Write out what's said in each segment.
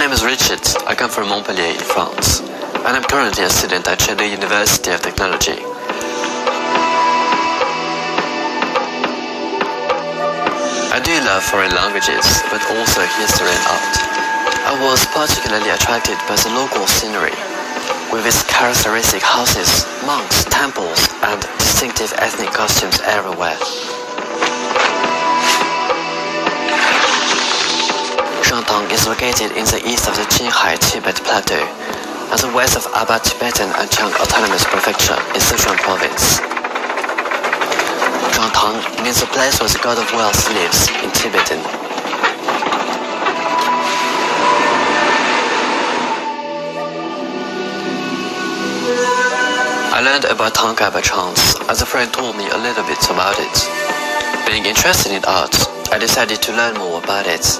name is Richard. I come from Montpellier in France, and I'm currently a student at Chengdu University of Technology. I do love foreign languages, but also history and art. I was particularly attracted by the local scenery, with its characteristic houses, monks, temples, and distinctive ethnic costumes everywhere. Jonang is located in the east of the Qinghai Tibet Plateau, and the west of Aba Tibetan and Chang Autonomous Prefecture in Sichuan Province. Jonang means the place where the god of wealth lives in Tibetan. I learned about Tanka by chance, as a friend told me a little bit about it. Being interested in art, I decided to learn more about it,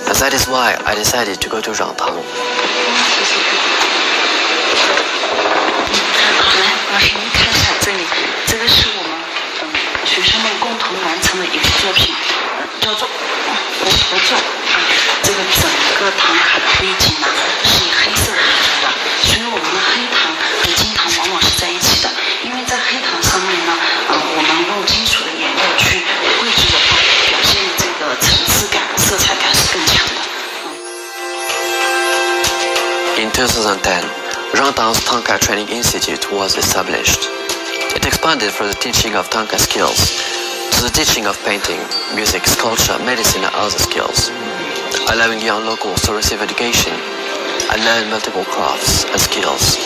and that is why I decided to go to Jonang. 好，来，老师您看一下这里，这个是我们学生们共同完成的一个作品，叫做合作啊。这个整个唐卡的背景呢是以黑色为主的，所以我们的黑糖和金糖往往是在一起的。因为在黑糖上面呢，我们用金属的颜料去绘制的话，表现的这个层次感、色彩感是更强的。In 2010, Jonang's Tanka Training Institute was established. It expanded from the teaching of Tanka skills to the teaching of painting, music, sculpture, medicine, and other skills. Allowing young locals to receive education and learn multiple crafts and skills.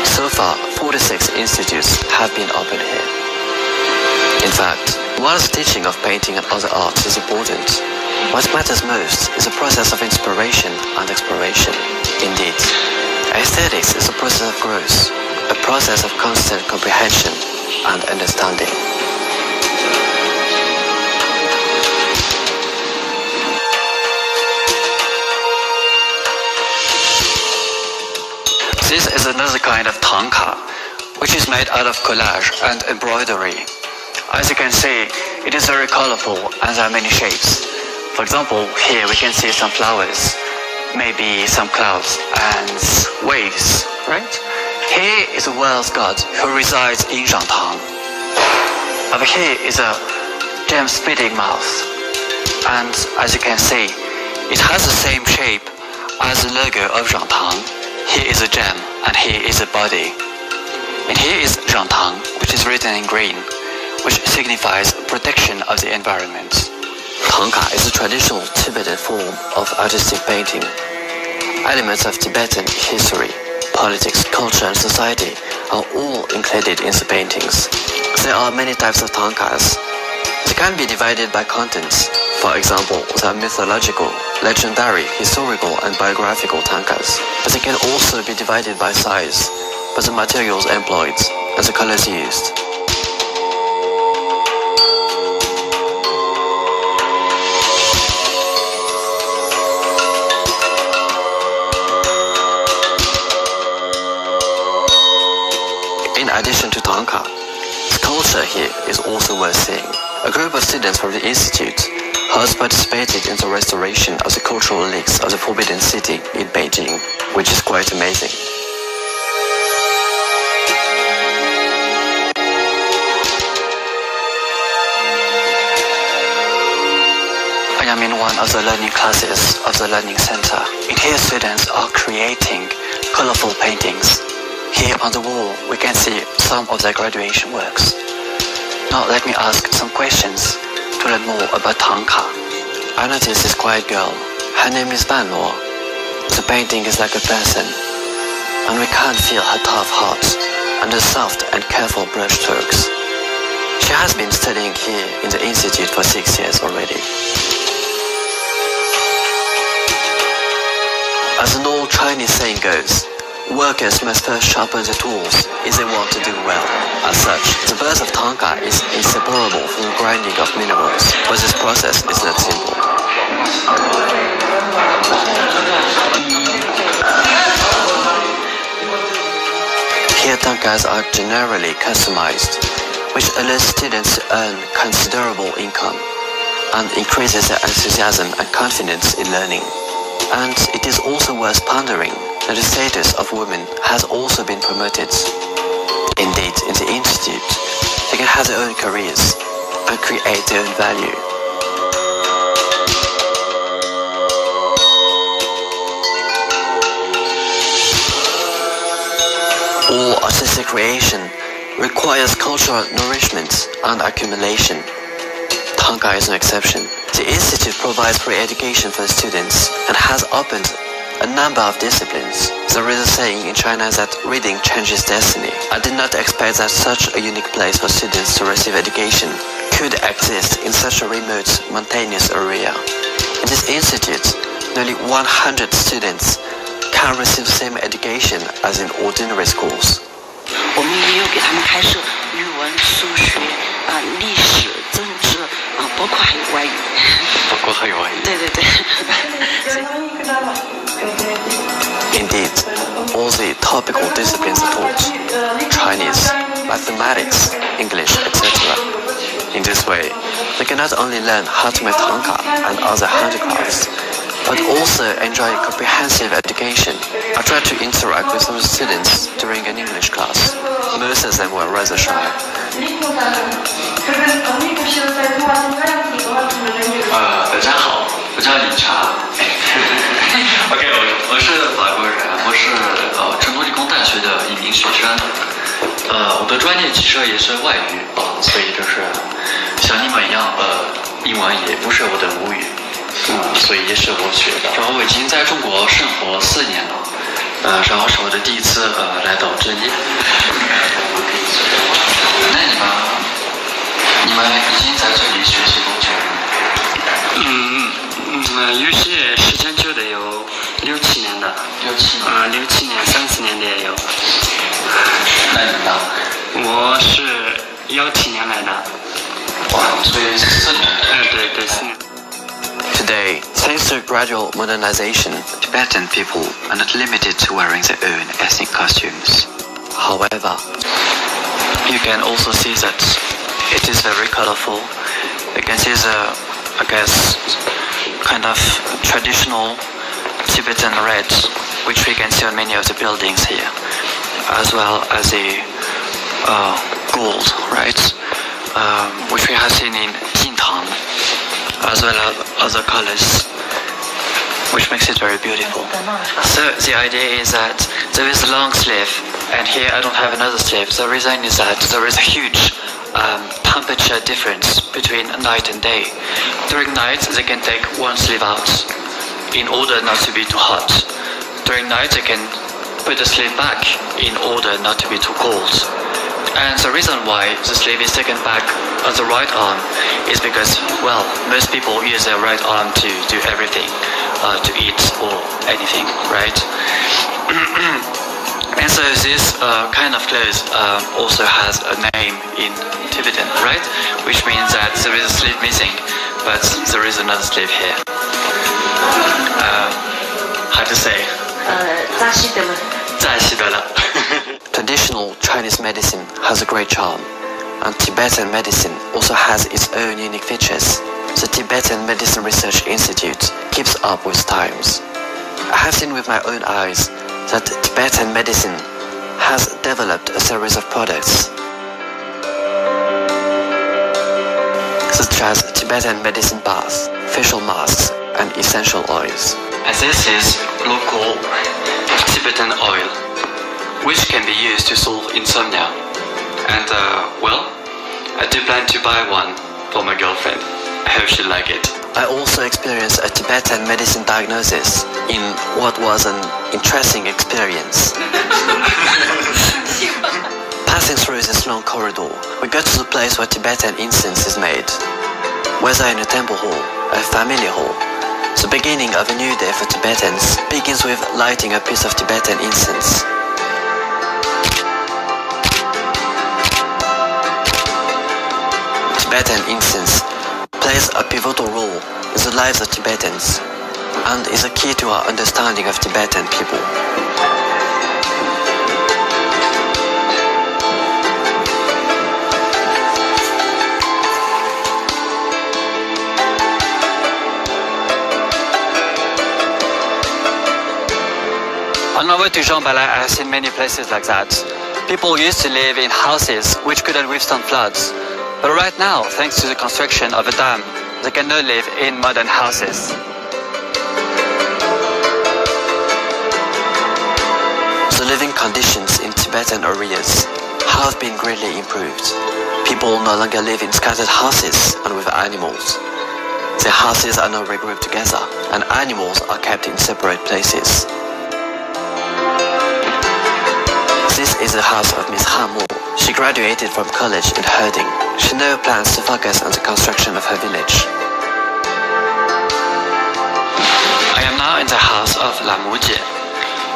So far, 46 institutes have been opened here. In fact, while the teaching of painting and other arts is important, what matters most is the process of inspiration and exploration. Indeed, aesthetics is a process of growth, a process of constant comprehension and understanding. This is another kind of tanka, which is made out of collage and embroidery. As you can see, it is very colorful and there are many shapes. For example, here we can see some flowers, maybe some clouds and waves, right? Here is a wealth god who resides in Jonang. Over here is a gem spitting mouth, and as you can see, it has the same shape as the logo of Jonang. Here is a gem and here is a body. And here is Jonang, which is written in green, which signifies protection of the environment. Tanka is a traditional Tibetan form of artistic painting. Elements of Tibetan history, politics, culture and society are all included in the paintings. There are many types of tankas. They can be divided by contents. For example, there are mythological, legendary, historical and biographical tankas. But they can also be divided by size, by the materials employed and the colors used. In addition to tanka, sculpture here is also worth seeing. A group of students from the institute has participated in the restoration of the cultural relics of the Forbidden City in Beijing, which is quite amazing. I am in one of the learning classes of the Learning Center. In here students are creating colorful paintings. Here on the wall we can see some of their graduation works. Now let me ask some questions to learn more about tanka. I noticed this quiet girl. Her name is Ban Luo. The painting is like a person, and we can't feel her tough heart and the soft and careful brush strokes. She has been studying here in the institute for 6 years already. As an old Chinese saying goes, workers must first sharpen the tools if they want to do well. As such, the birth of tanka is inseparable from the grinding of minerals, but this process is not simple. Here tankas are generally customized, which allows students to earn considerable income. and increases their enthusiasm and confidence in learning. And it is also worth pondering that the status of women has also been promoted. Indeed, in the Institute, they can have their own careers and create their own value. All artistic creation requires cultural nourishment and accumulation. Tanka is no exception. The Institute provides free education for the students and has opened a number of disciplines. There is a saying in China that reading changes destiny. I did not expect that such a unique place for students to receive education could exist in such a remote, mountainous area. In this institute, nearly 100 students can receive the same education as in ordinary schools. 我们也有给他们开设语文、数学、历史、政治包括还有外语。包括还有外语。对对对。Indeed, all the topical disciplines are taught: Chinese, mathematics, English, etc. In this way, they can not only learn how to make tanka and other handicrafts, but also enjoy comprehensive education. I tried to interact with some students during an English class. Most of them were rather shy. 大家好，我叫李查。OK， 我是法国人，我是成都理工大学的一名学生。我的专业其实也是外语所以就是像你们一样，英文也不是我的母语，所以也是我学的。然后我已经在中国生活4年了，然后是我的第一次来到这里。那你们已经在这里学习多久了？有些时间久的有6、7年的，6、7年、3、4年的也有。那你呢？我是17年来的。哇，所以4年。对4年。Today, thanks to gradual modernization, Tibetan people are not limited to wearing their own ethnic costumes. However, you can also see that it is very colorful. You can see the, I guess, kind of traditional Tibetan red, which we can see on many of the buildings here, as well as the gold, right, which we have seen in Jintang, as well as other colors, which makes it very beautiful. So the idea is that there is a long sleeve, and here I don't have another sleeve. The reason is that there is a huge temperature difference between night and day. During night, they can take one sleeve out in order not to be too hot. During night, they can put the sleeve back in order not to be too cold. And the reason why the sleeve is taken back on the right arm is because, well, most people use their right arm to do everything, to eat or anything, right? And so this kind of clothes also has a name in Tibetan, right? Which means that there is a sleeve missing, but there is another sleeve here. How to say? 扎西德勒。扎西德勒。Traditional Chinese medicine has a great charm, and Tibetan medicine also has its own unique features. The Tibetan Medicine Research Institute keeps up with times. I have seen with my own eyes that Tibetan medicine has developed a series of products, such as Tibetan medicine baths, facial masks, and essential oils. And this is local Tibetan oil, which can be used to solve insomnia. And well, I do plan to buy one for my girlfriend. I hope she'll like it. I also experienced a Tibetan medicine diagnosis in what was an interesting experience. Passing through this long corridor, we got to the place where Tibetan incense is made. Whether in a temple hall or a family hall, the beginning of a new day for Tibetans begins with lighting a piece of Tibetan incense. Tibetan incense plays a pivotal role in the lives of Tibetans and is a key to our understanding of Tibetan people. way to Shambhala, I have seen many places like that. People used to live in houses which couldn't withstand floods. But right now, thanks to the construction of a dam, they can now live in modern houses. The living conditions in Tibetan areas have been greatly improved. People no longer live in scattered houses and with animals. The houses are now regrouped together and animals are kept in separate places. This is the house of Miss Hamu. She graduated from college in herding. She now plans to focus on the construction of her village. I am now in the house of La Mujie.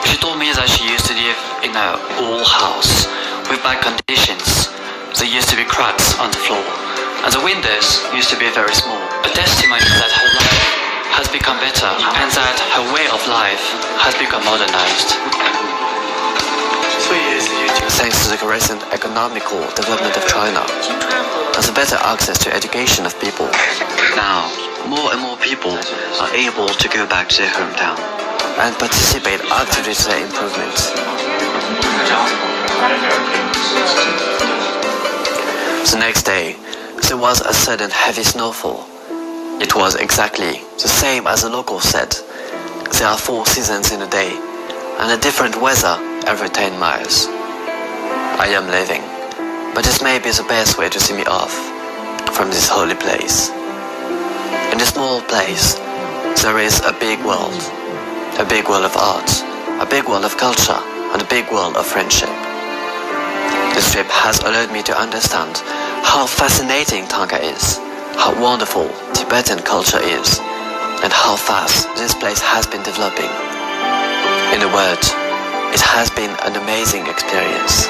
She told me that she used to live in an old house with bad conditions. There used to be cracks on the floor, and the windows used to be very small. A testimony that her life has become better and that her way of life has become modernized. Thanks to the recent economical development of China and the better access to education of people, Now, more and more people are able to go back to their hometown and participate actively to their improvement. The next day, there was a sudden heavy snowfall. It was exactly the same as the locals said. There are 4 seasons in a day and a different weather every 10 miles. I am leaving, but this may be the best way to see me off from this holy place. In this small place, there is a big world of art, a big world of culture, and a big world of friendship. This trip has allowed me to understand how fascinating Tanka is, how wonderful Tibetan culture is, and how fast this place has been developing. In a word, it has been an amazing experience.